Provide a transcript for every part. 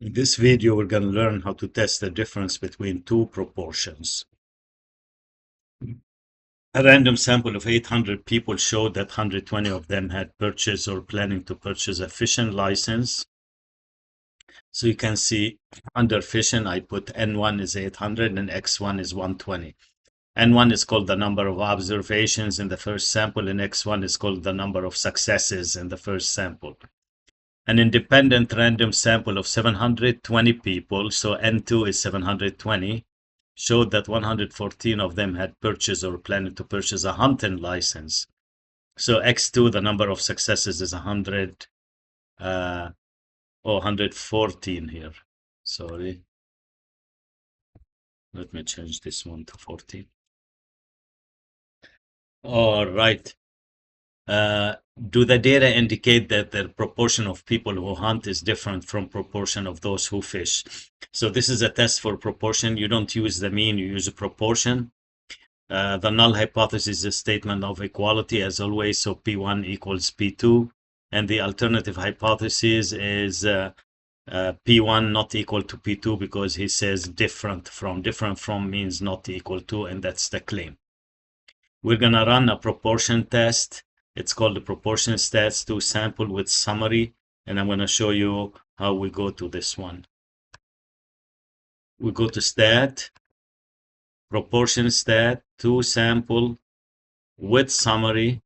In this video, we're going to learn how to test the difference between two proportions. A random sample of 800 people showed that 120 of them had purchased or planning to purchase a fishing license. So you can see under fishing, I put N1 is 800 and X1 is 120. N1 is called the number of observations in the first sample, and X1 is called the number of successes in the first sample. An independent random sample of 720 people, so N2 is 720, showed that 114 of them had purchased or planned to purchase a hunting license. So X2, the number of successes is 114 here. Sorry. Let me change this one to 14. All right. Do the data indicate that the proportion of people who hunt is different from proportion of those who fish? So this is a test for proportion. You don't use the mean, you use a proportion. The null hypothesis is a statement of equality as always, so P1 equals P2. And the alternative hypothesis is P1 not equal to P2 because he says different from. Different from means not equal to, and that's the claim. We're going to run a proportion test. It's called the proportion stats to sample with summary, and I'm going to show you how we go to this one. We go to stat, proportion stat to sample with summary.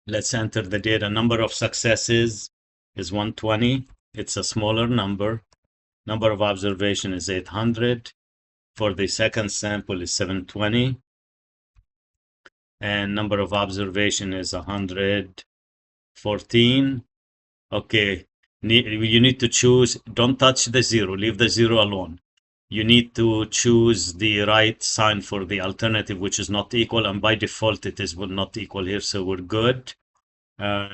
Let's enter the data. Number of successes is 120. It's a smaller number. Number of observation is 800. For the second sample is 720. And number of observation is 114. Okay, you need to choose, don't touch the zero, leave the zero alone. You need to choose the right sign for the alternative, which is not equal, and by default it is not equal here, so we're good. If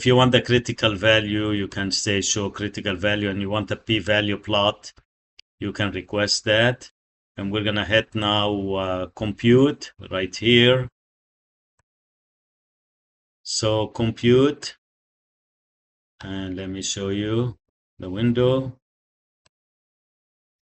you want the critical value, you can say show critical value, and you want a p-value plot, you can request that. And we're going to hit now compute right here. So compute, and let me show you the window.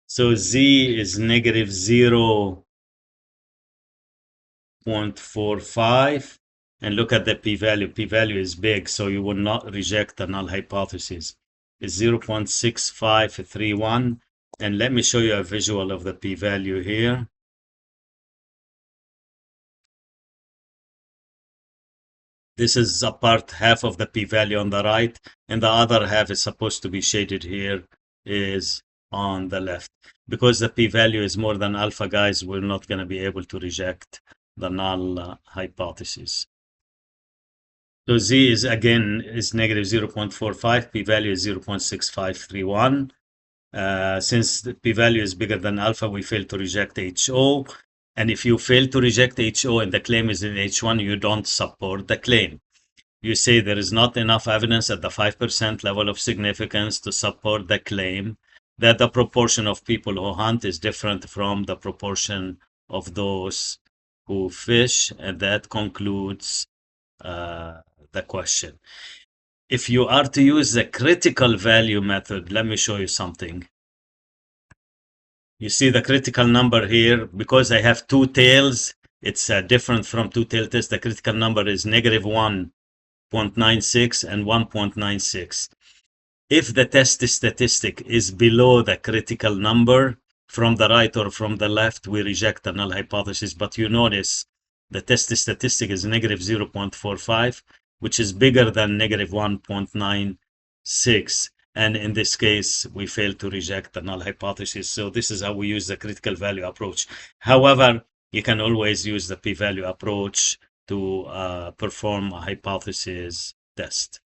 So Z is negative 0.45. And look at the p-value. P-value is big, so you will not reject the null hypothesis. It's 0.6531. And let me show you a visual of the p-value here. This is a part, half of the p-value on the right, and the other half is supposed to be shaded here, is on the left. Because the p-value is more than alpha, guys, we're not going to be able to reject the null hypothesis. So Z is again is negative 0.45, p-value is 0.6531. Since the p-value is bigger than alpha, we fail to reject HO. And if you fail to reject HO and the claim is in H1, you don't support the claim. You say there is not enough evidence at the 5% level of significance to support the claim that the proportion of people who hunt is different from the proportion of those who fish, and that concludes the question. If you are to use the critical value method, let me show you something. You see the critical number here, because I have two tails, it's different from two-tail test. The critical number is negative 1.96 and 1.96. If the test statistic is below the critical number, from the right or from the left, we reject the null hypothesis. But you notice the test statistic is negative 0.45, which is bigger than negative 1.96. And in this case, we fail to reject the null hypothesis. So this is how we use the critical value approach. However, you can always use the p-value approach to perform a hypothesis test.